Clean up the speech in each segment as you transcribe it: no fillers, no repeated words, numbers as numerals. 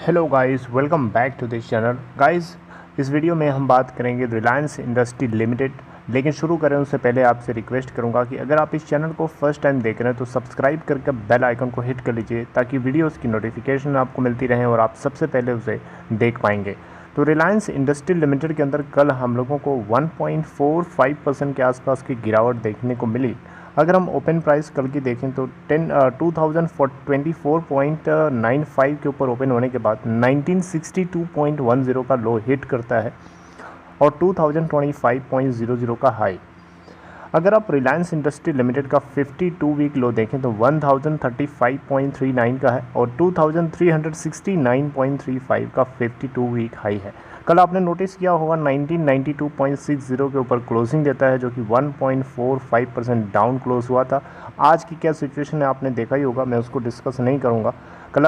Hello guys, welcome back to this channel. Guys, इस video में हम बात करेंगे रिलायंस इंडस्ट्री लिमिटेड। लेकिन शुरू करें उससे पहले आपसे रिक्वेस्ट करूंगा कि अगर आप इस चैनल को फर्स्ट टाइम देख रहे हैं तो सब्सक्राइब करके बेल आइकन को हिट कर लीजिए ताकि वीडियोस की नोटिफिकेशन आपको मिलती रहे और आप सबसे पहले उसे देख पाएंगे। तो रिलायंस इंडस्ट्री लिमिटेड के अंदर कल हम लोगों को 1.45% के आसपास की गिरावट देखने को मिली। अगर हम ओपन प्राइस कल की देखें तो 2024.95 के ऊपर ओपन होने के बाद 1962.10 का लो हिट करता है और 2025.00 का हाई। अगर आप रिलायंस इंडस्ट्री लिमिटेड का 52 वीक लो देखें तो 1035.39 का है और 2369.35 का 52 वीक हाई है। कल आपने नोटिस किया होगा 1992.60 के ऊपर क्लोजिंग देता है जो कि 1.45% डाउन क्लोज हुआ था। आज की क्या सिचुएशन है आपने देखा ही होगा, मैं उसको डिस्कस नहीं करूंगा। कल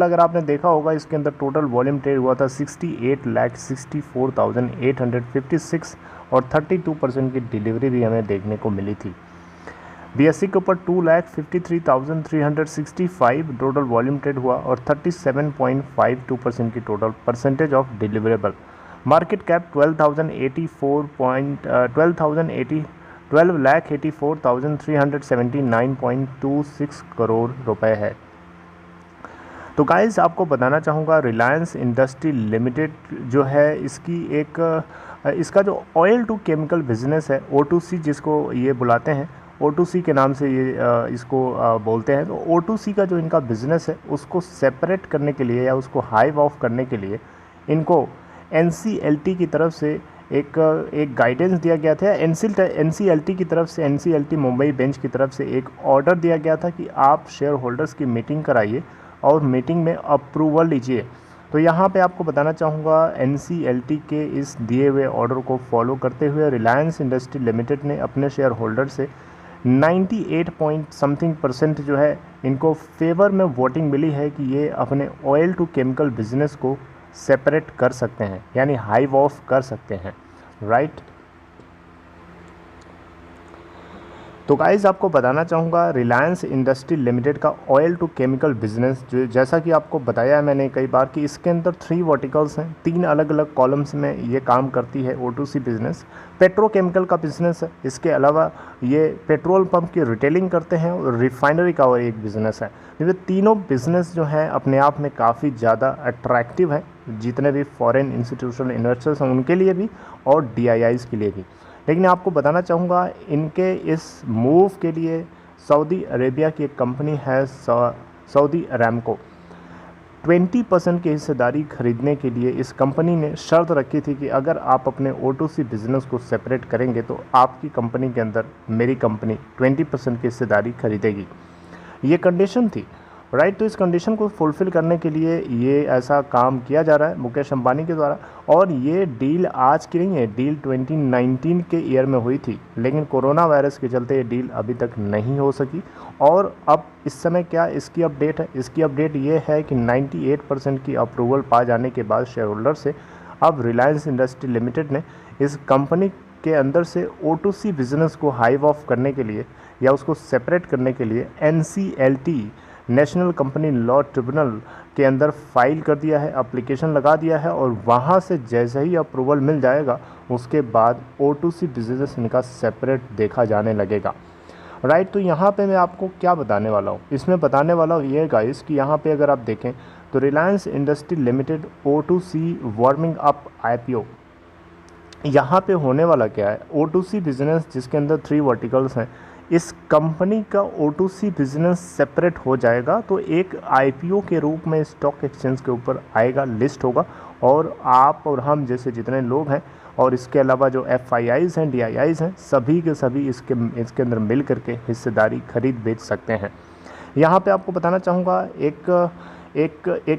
अगर आपने देखा होगा इसके अंदर टोटल वॉल्यूम ट्रेड हुआ था 68,64,856 और 32% की डिलीवरी भी हमें देखने को मिली थी। बीएससी के ऊपर 2,53,365 टोटल वॉल्यूम ट्रेड हुआ और 37.52% की total percentage of deliverable. Market cap 12,84,379.26 crore रुपए है। तो गाइस, आपको बताना चाहूँगा रिलायंस इंडस्ट्री लिमिटेड जो है इसका जो ऑयल टू केमिकल बिजनेस है, O2C जिसको ये बुलाते हैं, O2C के नाम से ये इसको बोलते हैं। तो O2C का जो इनका बिज़नेस है उसको सेपरेट करने के लिए या उसको हाइव ऑफ करने के लिए इनको NCLT की तरफ से एक गाइडेंस दिया गया था। NCLT की तरफ से NCLT मुंबई बेंच की तरफ से एक ऑर्डर दिया गया था कि आप शेयर होल्डर्स की मीटिंग कराइए और मीटिंग में अप्रूवल लीजिए। तो यहाँ पे आपको बताना चाहूँगा NCLT के इस दिए हुए ऑर्डर को फॉलो करते हुए रिलायंस इंडस्ट्री लिमिटेड ने अपने शेयर होल्डर से 98 पॉइंट समथिंग परसेंट जो है इनको फेवर में वोटिंग मिली है कि ये अपने ऑयल टू केमिकल बिजनेस को सेपरेट कर सकते हैं, यानी हाइव ऑफ कर सकते हैं, राइट। तो गाइज़, आपको बताना चाहूँगा रिलायंस इंडस्ट्री लिमिटेड का ऑयल टू केमिकल बिजनेस जैसा कि आपको बताया है मैंने कई बार कि इसके अंदर 3 वर्टिकल्स हैं, 3 अलग अलग कॉलम्स में ये काम करती है O2C बिज़नेस। पेट्रोकेमिकल का बिज़नेस है, इसके अलावा ये पेट्रोल पंप की रिटेलिंग करते हैं और रिफाइनरी का और एक बिज़नेस है। ये तीनों बिज़नेस जो हैं अपने आप में काफ़ी ज़्यादा अट्रैक्टिव हैं, जितने भी फॉरेन इंस्टीट्यूशनल इन्वेस्टर्स हैं उनके लिए भी और DIIs के लिए भी। लेकिन आपको बताना चाहूँगा इनके इस मूव के लिए सऊदी अरेबिया की एक कंपनी है सऊदी अरामको, 20% की हिस्सेदारी खरीदने के लिए इस कंपनी ने शर्त रखी थी कि अगर आप अपने O2C बिज़नेस को सेपरेट करेंगे तो आपकी कंपनी के अंदर मेरी कंपनी 20% की हिस्सेदारी खरीदेगी। ये कंडीशन थी, राइट। तो इस कंडीशन को फुलफ़िल करने के लिए ये ऐसा काम किया जा रहा है मुकेश अंबानी के द्वारा। और ये डील आज की नहीं है, डील 2019 के ईयर में हुई थी, लेकिन कोरोना वायरस के चलते ये डील अभी तक नहीं हो सकी। और अब इस समय क्या इसकी अपडेट है? इसकी अपडेट ये है कि 98% की अप्रूवल पा जाने के बाद शेयर होल्डर से अब रिलायंस इंडस्ट्री लिमिटेड ने इस कंपनी के अंदर से O2C बिज़नेस को हाइव ऑफ करने के लिए या उसको सेपरेट करने के लिए NCLT national company law tribunal के अंदर फाइल कर दिया है, एप्लीकेशन लगा दिया है। और वहाँ से जैसे ही अप्रूवल मिल जाएगा उसके बाद O2C बिजनेस इनका सेपरेट देखा जाने लगेगा, राइट। तो यहाँ पे मैं आपको क्या बताने वाला हूँ, इसमें बताने वाला हूँ ये गाइस कि यहाँ पे अगर आप देखें तो Reliance industry limited O2C warming up IPO, यहाँ पे होने वाला क्या है, O2C बिजनेस जिसके अंदर 3 वर्टिकल्स हैं, इस कंपनी का O2C बिजनेस सेपरेट हो जाएगा तो एक IPO के रूप में स्टॉक एक्सचेंज के ऊपर आएगा, लिस्ट होगा और आप और हम जैसे जितने लोग हैं और इसके अलावा जो FIIs हैं, DIIs हैं, सभी के सभी इसके अंदर मिल करके हिस्सेदारी खरीद बेच सकते हैं। यहाँ पे आपको बताना चाहूँगा एक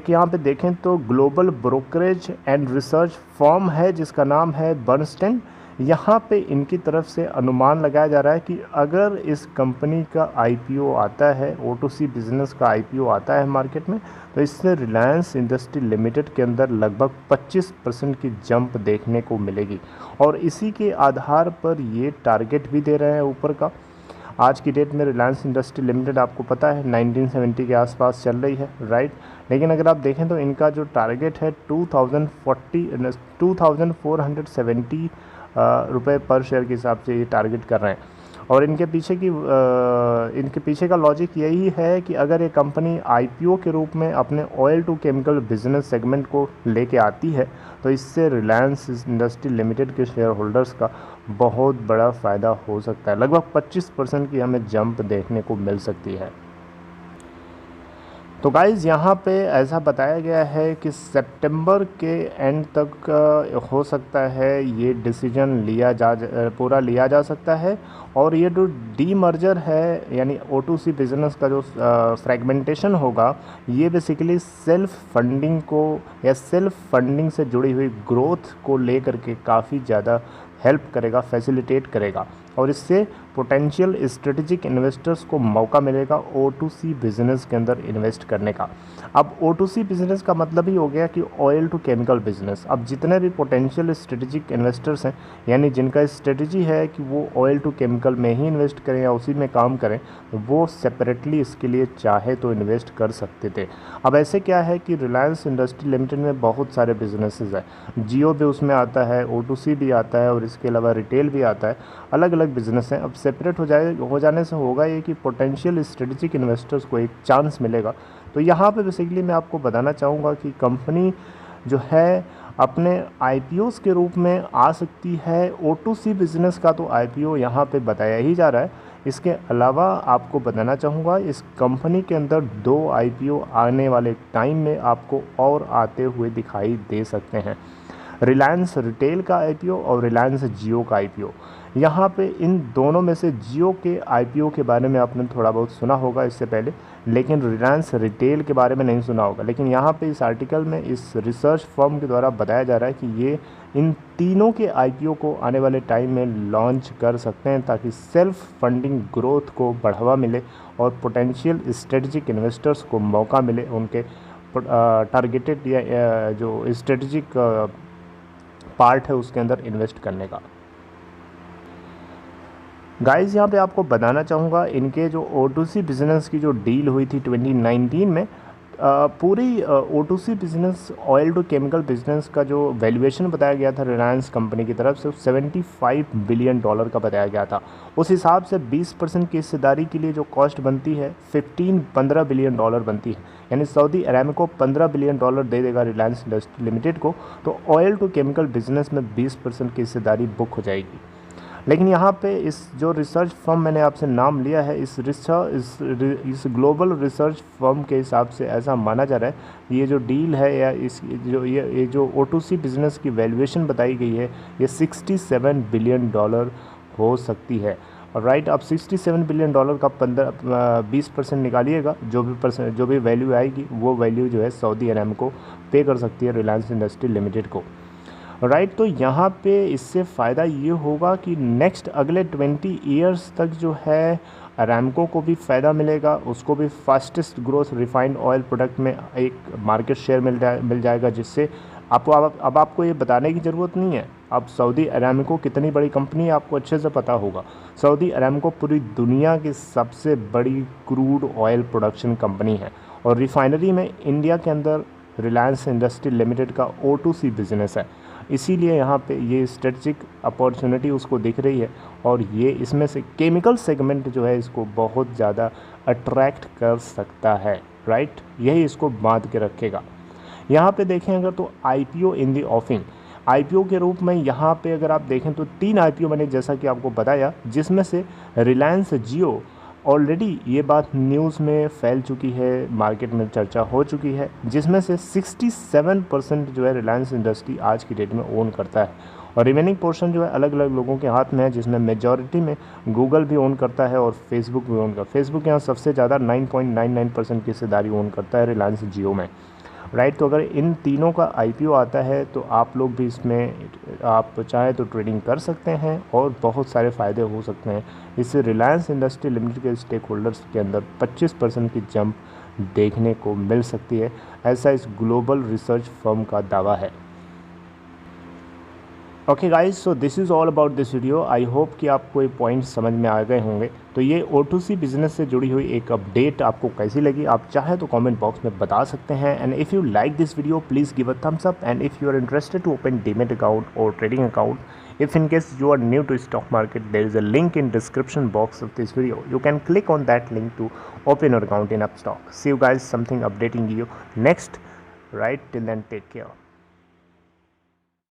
यहाँ पे देखें तो global brokerage and research firm है जिसका नाम है बर्नस्टेन। यहाँ पे इनकी तरफ से अनुमान लगाया जा रहा है कि अगर इस कंपनी का IPO आता है, O2C बिज़नेस का IPO आता है मार्केट में, तो इससे रिलायंस इंडस्ट्री लिमिटेड के अंदर लगभग 25% की जंप देखने को मिलेगी। और इसी के आधार पर ये टारगेट भी दे रहे हैं ऊपर का। आज की डेट में रिलायंस इंडस्ट्री लिमिटेड आपको पता है 1970 के आसपास चल रही है, राइट। लेकिन अगर आप देखें तो इनका जो टारगेट है 2470 रुपये पर शेयर के हिसाब से ये टारगेट कर रहे हैं। और इनके पीछे का लॉजिक यही है कि अगर ये कंपनी आईपीओ के रूप में अपने oil to chemical business segment को लेके आती है तो इससे रिलायंस इंडस्ट्री लिमिटेड के शेयर होल्डर्स का बहुत बड़ा फ़ायदा हो सकता है। लगभग 25% की हमें जंप देखने को मिल सकती है। तो गाइज़ यहाँ पे ऐसा बताया गया है कि सितंबर के एंड तक हो सकता है ये डिसीजन पूरा लिया जा सकता है। और ये जो डीमर्जर है यानी O2C बिज़नेस का जो फ्रेगमेंटेशन होगा, ये बेसिकली सेल्फ फंडिंग को या सेल्फ फंडिंग से जुड़ी हुई ग्रोथ को लेकर के काफ़ी ज़्यादा हेल्प करेगा, फैसिलिटेट करेगा। और इससे पोटेंशियल स्ट्रेटेजिक इन्वेस्टर्स को मौका मिलेगा O2C बिज़नेस के अंदर इन्वेस्ट करने का। अब O2C बिज़नेस का मतलब ही हो गया कि ऑयल टू केमिकल बिज़नेस। अब जितने भी पोटेंशियल स्ट्रेटेजिक इन्वेस्टर्स हैं, यानी जिनका स्ट्रेटजी है कि वो ऑयल टू केमिकल में ही इन्वेस्ट करें या उसी में काम करें, वो सेपरेटली इसके लिए चाहे तो इन्वेस्ट कर सकते थे। अब ऐसे क्या है कि रिलायंस इंडस्ट्री लिमिटेड में बहुत सारे बिजनेसेस हैं, जियो भी उसमें आता है, O2C भी आता है और इसके अलावा रिटेल भी आता है, अलग अलग बिजनेस हैं। अब सेपरेट हो जाने से होगा ये कि पोटेंशियल स्ट्रेटेजिक इन्वेस्टर्स को एक चांस मिलेगा। तो यहाँ पे बेसिकली मैं आपको बताना चाहूँगा कि कंपनी जो है अपने IPOs के रूप में आ सकती है। O2C बिज़नेस का तो IPO यहाँ पे बताया ही जा रहा है। इसके अलावा आपको बताना चाहूँगा इस कंपनी के अंदर 2 IPO आने वाले टाइम में आपको और आते हुए दिखाई दे सकते हैं। रिलायंस रिटेल का IPO और रिलायंस जियो का IPO। यहाँ पे इन दोनों में से जियो के IPO के बारे में आपने थोड़ा बहुत सुना होगा इससे पहले, लेकिन रिलायंस रिटेल के बारे में नहीं सुना होगा। लेकिन यहाँ पे इस आर्टिकल में इस रिसर्च फर्म के द्वारा बताया जा रहा है कि ये इन तीनों के IPO को आने वाले टाइम में लॉन्च कर सकते हैं ताकि सेल्फ फंडिंग ग्रोथ को बढ़ावा मिले और पोटेंशियल स्ट्रेटजिक इन्वेस्टर्स को मौका मिले उनके टारगेटेड या जो स्ट्रेटजिक पार्ट है उसके अंदर इन्वेस्ट करने का। गाइस यहाँ पे आपको बताना चाहूँगा इनके जो O2C बिज़नेस की जो डील हुई थी 2019 में, पूरी O2C business oil to chemical business का जो वैल्यूएशन बताया गया था रिलायंस कंपनी की तरफ से $75 बिलियन का बताया गया था। उस हिसाब से 20% की हिस्सेदारी के लिए जो कॉस्ट बनती है 15 बिलियन डॉलर बनती है, यानी सऊदी अरामको $15 बिलियन दे देगा रिलायंस इंडस्ट्री लिमिटेड को। तो ऑयल टू केमिकल बिज़नेस में 20% की हिस्सेदारी बुक हो जाएगी। लेकिन यहाँ पे इस जो रिसर्च फर्म मैंने आपसे नाम लिया है, इस ग्लोबल रिसर्च फर्म के हिसाब से ऐसा माना जा रहा है ये जो डील है या ये जो O2C बिज़नेस की वैल्यूएशन बताई गई है ये $67 बिलियन हो सकती है। राइट, अब $67 बिलियन का 20% निकालिएगा, जो भी वैल्यू आएगी वो वैल्यू जो है सऊदी अरामको पे कर सकती है रिलायंस इंडस्ट्री लिमिटेड को। राइट, तो यहाँ पे इससे फ़ायदा ये होगा कि नेक्स्ट अगले 20 ईयर्स तक जो है अरामको को भी फ़ायदा मिलेगा, उसको भी fastest growth refined oil product में एक मार्केट शेयर मिल जाएगा, जिससे अब आपको ये बताने की ज़रूरत नहीं है। अब सऊदी अरामको कितनी बड़ी कंपनी है आपको अच्छे से पता होगा। सऊदी अरामको पूरी दुनिया की सबसे बड़ी क्रूड ऑयल प्रोडक्शन कंपनी है और रिफाइनरी में इंडिया के अंदर रिलायंस इंडस्ट्री लिमिटेड का O2C बिज़नेस है। इसीलिए यहाँ पे ये स्ट्रेटजिक अपॉर्चुनिटी उसको दिख रही है और ये इसमें से केमिकल सेगमेंट जो है इसको बहुत ज़्यादा अट्रैक्ट कर सकता है। राइट, यही इसको बांध के रखेगा। यहाँ पे देखें अगर तो IPO इन दी ऑफिंग, IPO के रूप में यहाँ पे अगर आप देखें तो 3 IPO मैंने जैसा कि आपको बताया, जिसमें से रिलायंस जियो ऑलरेडी ये बात न्यूज़ में फैल चुकी है, मार्केट में चर्चा हो चुकी है, जिसमें से 67% जो है रिलायंस इंडस्ट्री आज की डेट में ओन करता है और रिमेनिंग पोर्शन जो है अलग अलग लोगों के हाथ में है, जिसमें मेजॉरिटी में गूगल भी ओन करता है और फेसबुक भी ओन करता है। फेसबुक यहाँ सबसे ज़्यादा 9.99% की हिस्सेदारी ओन करता है रिलायंस जियो में। राइट, तो अगर इन तीनों का IPO आता है तो आप लोग भी इसमें आप चाहे तो ट्रेडिंग कर सकते हैं और बहुत सारे फ़ायदे हो सकते हैं। इससे रिलायंस इंडस्ट्री लिमिटेड के स्टेक होल्डर्स के अंदर 25% की जंप देखने को मिल सकती है, ऐसा इस ग्लोबल रिसर्च फर्म का दावा है। Okay guys, so this is all about this video. I hope कि आपको ये पॉइंट्स समझ में आ गए होंगे। तो ये O2C बिजनेस से जुड़ी हुई एक अपडेट आपको कैसी लगी, आप चाहे तो कमेंट बॉक्स में बता सकते हैं। And if you like this video please give a thumbs up. And if you are interested to open demat account और trading account, if in case you are new to stock market, there is a link in description box of this video. You can click on that link to open your account in Upstock. See you guys, something updating you next. Right, till then, take care.